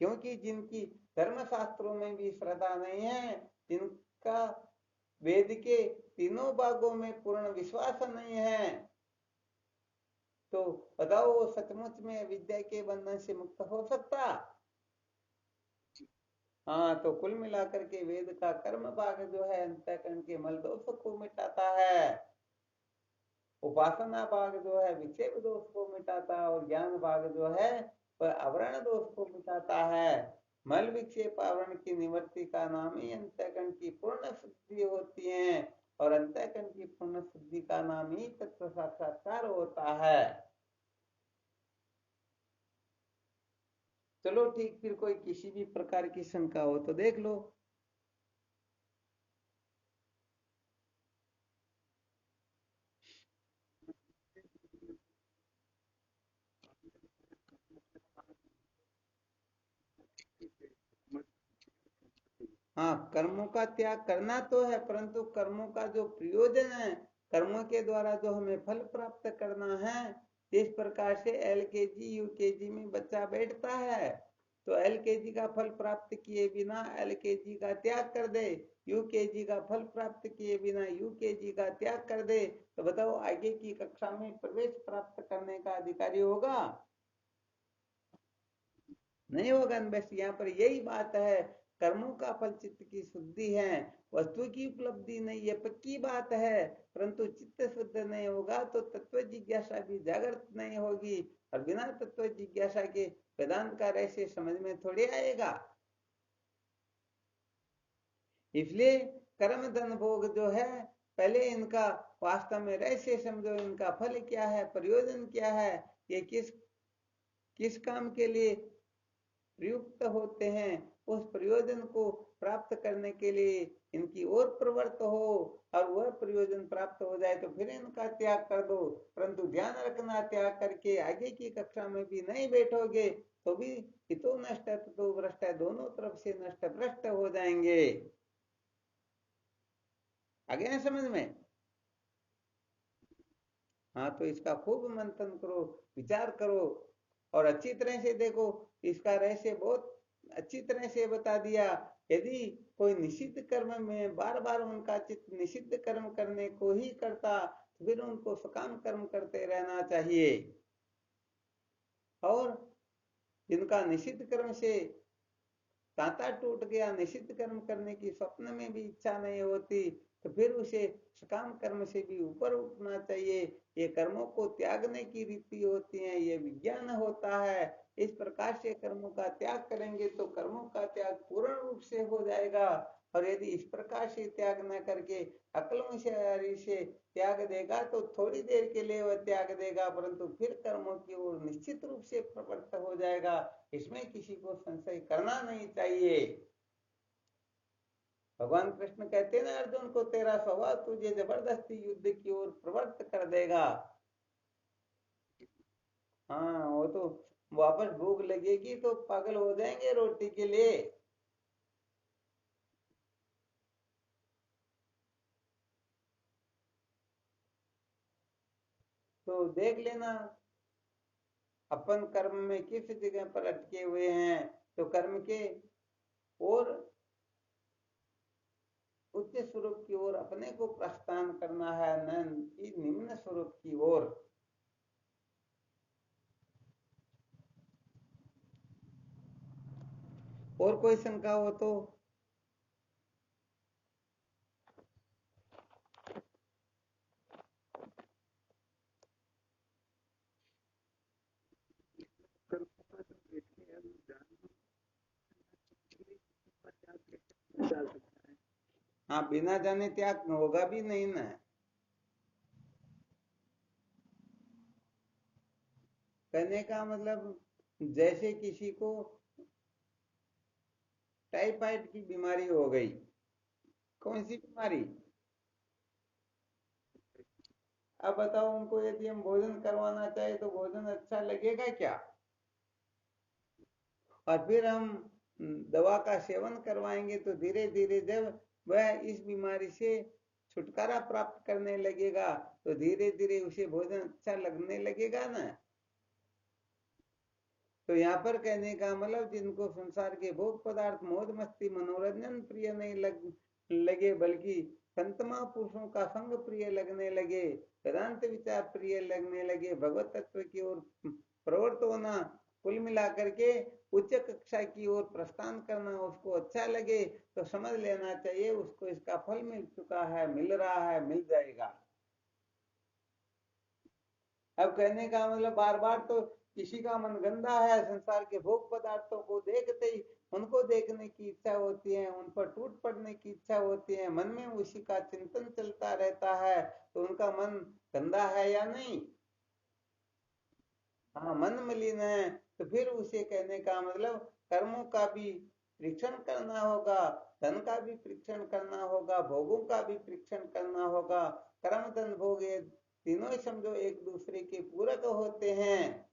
क्योंकि जिनकी धर्मशास्त्रों में भी श्रद्धा नहीं है, जिनका वेद के तीनों भागों में पूर्ण विश्वास नहीं है, तो बताओ वो सचमुच में विद्या के बंधन से मुक्त हो सकता। हाँ, तो कुल मिलाकर के वेद का कर्म भाग जो है अंतःकरण के मल दोष को मिटाता है, उपासना भाग जो है विक्षेप दोष को मिटाता है, और ज्ञान भाग जो है वह आवरण दोष को मिटाता है। मल विक्षेप आवरण की निवृत्ति का नाम ही अंतःकरण की पूर्ण शुद्धि होती है, और अंतःकरण की पूर्ण शुद्धि का नाम ही तत्व साक्षात्कार होता है। चलो ठीक, फिर कोई किसी भी प्रकार की शंका हो तो देख लो। हाँ, कर्मों का त्याग करना तो है, परंतु कर्मों का जो प्रयोजन है, कर्मों के द्वारा जो हमें फल प्राप्त करना है, इस प्रकार से एलकेजी यूकेजी में बच्चा बैठता है, तो एलकेजी का फल प्राप्त किए बिना एलकेजी का त्याग कर दे, यूकेजी का फल प्राप्त किए बिना यूकेजी का त्याग कर दे, तो बताओ आगे की कक्षा में प्रवेश प्राप्त करने का अधिकारी होगा? नहीं होगा। बस यहाँ पर यही बात है, कर्मों का फल चित्त की शुद्धि है, वस्तु की उपलब्धि नहीं, ये पक्की बात है, परंतु चित्त शुद्ध नहीं होगा तो तत्व जिज्ञासा भी जागृत नहीं होगी, और बिना तत्व जिज्ञासा के वेदांत का रहस्य समझ में थोड़ी आएगा। इसलिए कर्म धन भोग जो है, पहले इनका वास्तव में रहस्य समझो, इनका फल क्या है, प्रयोजन क्या है, ये किस किस काम के लिए प्रयुक्त होते हैं, उस प्रयोजन को प्राप्त करने के लिए इनकी ओर प्रवृत्त हो, और वह प्रयोजन प्राप्त हो जाए तो फिर इनका त्याग कर दो। परंतु ध्यान रखना, त्याग करके आगे की कक्षा में भी नहीं बैठोगे तो भी हितो नष्ट तो भ्रष्ट, दोनों तरफ से नष्ट भ्रष्ट हो जाएंगे। आगे ना समझ में? हाँ, तो इसका खूब मंथन करो, विचार करो, और अच्छी तरह से देखो, इसका रहस्य बहुत अच्छी तरह से बता दिया। यदि कोई निषिद्ध कर्म में बार बार उनका चित्त निषिद्ध कर्म करने को ही करता, तो फिर उनको सकाम कर्म करते रहना चाहिए। और जिनका निषिद्ध कर्म से तांता टूट गया, निषिद्ध कर्म करने की स्वप्न में भी इच्छा नहीं होती, तो फिर उसे सकाम कर्म से भी ऊपर उठना चाहिए। ये कर्मों को त्यागने की रीति होती है, ये विज्ञान होता है। इस प्रकार से कर्मों का त्याग करेंगे तो कर्मों का त्याग पूर्ण रूप से हो जाएगा, और यदि इस प्रकार से त्याग न करके अक्ल होशियारी से त्याग देगा तो थोड़ी देर के लिए वह त्याग देगा, परंतु फिर कर्मों की ओर निश्चित रूप से प्रवृत्त हो जाएगा। इसमें किसी को संशय करना नहीं चाहिए। भगवान कृष्ण कहते हैं ना अर्जुन को, तेरा स्वभाव तुझे जबरदस्ती युद्ध की ओर प्रवृत्त कर देगा। हाँ, वो तो वापस भूख लगेगी तो पागल हो जाएंगे रोटी के लिए। तो देख लेना अपन कर्म में किस जगह पर अटके हुए हैं। तो कर्म के और उच्च स्वरूप की ओर अपने को प्रस्थान करना है, न कि निम्न स्वरूप की ओर। और कोई शंका हो तो? हाँ, बिना जाने त्याग होगा भी नहीं ना। कहने का मतलब जैसे किसी को टाइफाइड की बीमारी हो गई। कौन सी बीमारी? अब बताओ उनको यदि हम भोजन करवाना चाहे तो भोजन अच्छा लगेगा क्या? और फिर हम दवा का सेवन करवाएंगे तो धीरे धीरे जब वह इस बीमारी से छुटकारा प्राप्त करने लगेगा तो धीरे धीरे उसे भोजन अच्छा लगने लगेगा ना। तो यहाँ पर कहने का मतलब जिनको संसार के भोग पदार्थ मौज मस्ती मनोरंजन प्रिय नहीं लगे, बल्कि संत महापुरुषों का संग प्रिय लगने लगे, वेदांत विचार प्रिय लगने लगे, भगवत तत्व की ओर प्रवृत्त होना, कुल मिलाकर के उच्च कक्षा की ओर प्रस्थान करना उसको अच्छा लगे, तो समझ लेना चाहिए उसको इसका फल मिल चुका है, मिल रहा है, मिल जाएगा। अब कहने का मतलब बार बार तो किसी का मन गंदा है, संसार के भोग पदार्थों को देखते ही उनको देखने की इच्छा होती है, उन पर टूट पड़ने की इच्छा होती है, मन में उसी का चिंतन चलता रहता है, तो उनका मन गंदा है या नहीं? हाँ, मन मलिन है। तो फिर उसे कहने का मतलब कर्मों का भी परीक्षण करना होगा, धन का भी परीक्षण करना होगा, भोगों का भी परीक्षण करना होगा। कर्म धन भोग ये तीनों ही समझो एक दूसरे के पूरक होते हैं।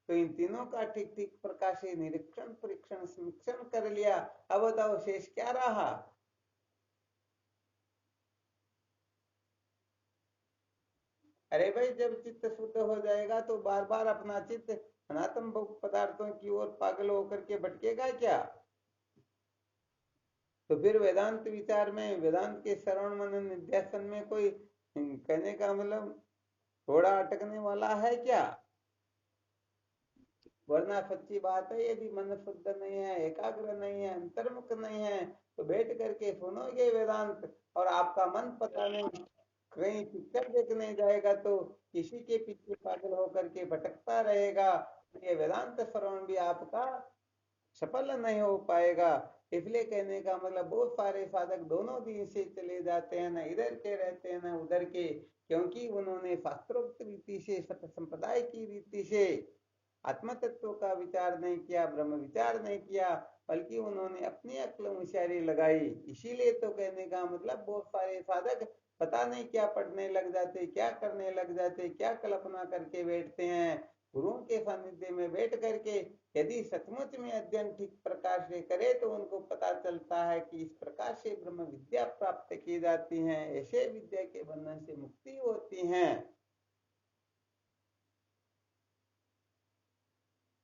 तो इन तीनों का ठीक ठीक प्रकार से निरीक्षण परीक्षण समीक्षण कर लिया। अब बताओ शेष क्या रहा? अरे भाई, जब चित्त शुद्ध हो जाएगा तो बार बार अपना चित्त अनात्म पदार्थों की ओर पागल होकर के भटकेगा क्या? तो फिर वेदांत विचार में, वेदांत के श्रवण मनन निध्यासन में कोई कहने का मतलब थोड़ा अटकने वाला है क्या? वरना सच्ची बात है, यदि मन शुद्ध नहीं है, एकाग्र नहीं है, अंतर्मुख नहीं है, तो बैठ करके सुनोगे वेदांत और आपका मन पता नहीं कहीं पिक्चर देखने जाएगा तो किसी के पीछे पागल होकर के भटकता रहेगा। ये वेदांत श्रवण भी आपका सफल नहीं हो पाएगा। इसलिए कहने का मतलब बहुत सारे साधक दोनों दिन से चले जाते हैं, न इधर के रहते हैं न उधर के, क्योंकि उन्होंने शास्त्रोक्त रीति से, सत संप्रदाय की रीति से आत्म तत्व का विचार नहीं किया, ब्रह्म विचार नहीं किया, बल्कि उन्होंने अपनी अक्ल होशियारी लगाई। इसीलिए तो कहने का मतलब बहुत सारे साधक पता नहीं क्या पढ़ने लग जाते, क्या करने लग जाते, क्या कल्पना करके बैठते हैं। गुरुओं के सानिध्य में बैठ करके यदि सचमुच में अध्ययन ठीक प्रकार से करे तो उनको पता चलता है कि इस प्रकार से ब्रह्म विद्या प्राप्त की जाती है, ऐसे विद्या के बंधन से मुक्ति होती है।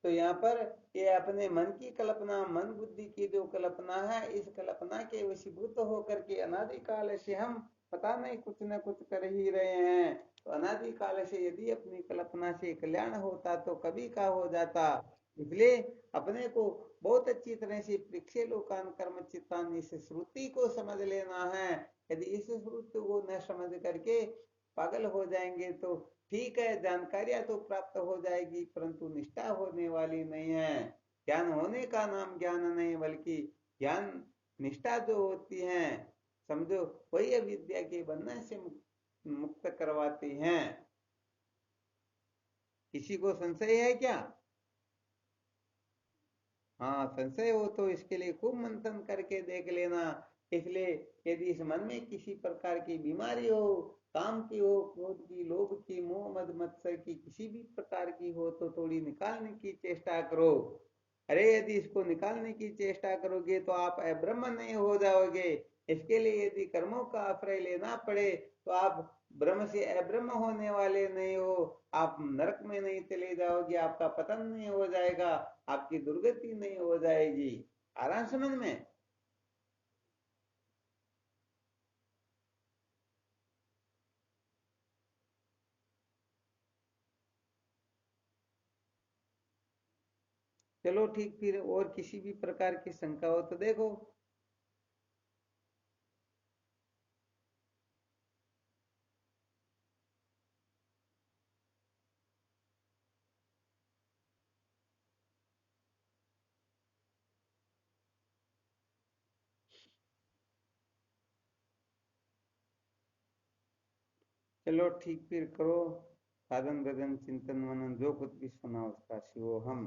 तो यहाँ पर ये अपने मन की कल्पना, मन बुद्धि की जो कल्पना है, इस कल्पना के वशीभूत होकर के अनादिकाल से हम पता नहीं कुछ न कुछ कर ही रहे हैं। तो अनादिकाल से यदि अपनी कल्पना से कल्याण होता तो कभी का हो जाता। इसलिए अपने को बहुत अच्छी तरह से परीक्षे लोकान कर्म चित्तान इस श्रुति को समझ लेना है। यदि इस श्रुति को न समझ करके पागल हो जाएंगे तो ठीक है, जानकारियां तो प्राप्त हो जाएगी परंतु निष्ठा होने वाली नहीं है। ज्ञान होने का नाम ज्ञान नहीं, बल्कि ज्ञान निष्ठा जो होती है, समझो, वही अविद्या के बंधन से मुक्त करवाती हैं। किसी को संशय है क्या? हाँ, संशय हो तो इसके लिए खूब मंथन करके देख लेना। इसलिए यदि इस मन में किसी प्रकार की बीमारी हो, काम की हो, क्रोध की, लोभ की, मोह मद मत्सर की, किसी भी प्रकार की हो, तो थोड़ी निकालने की चेष्टा करो। अरे यदि इसको निकालने की चेष्टा करोगे तो आप अब्रह्म नहीं हो जाओगे। इसके लिए यदि कर्मों का आश्रय लेना पड़े तो आप ब्रह्म से अब्रह्म होने वाले नहीं हो। आप नरक में नहीं चले जाओगे, आपका पतन नहीं हो जाएगा, आपकी दुर्गति नहीं हो जाएगी। आ रहा समझ में? चलो ठीक, फिर और किसी भी प्रकार की शंका हो तो देखो। चलो ठीक, फिर करो साधन भजन चिंतन मनन जो कुछ भी सुना उसका शिवोहम।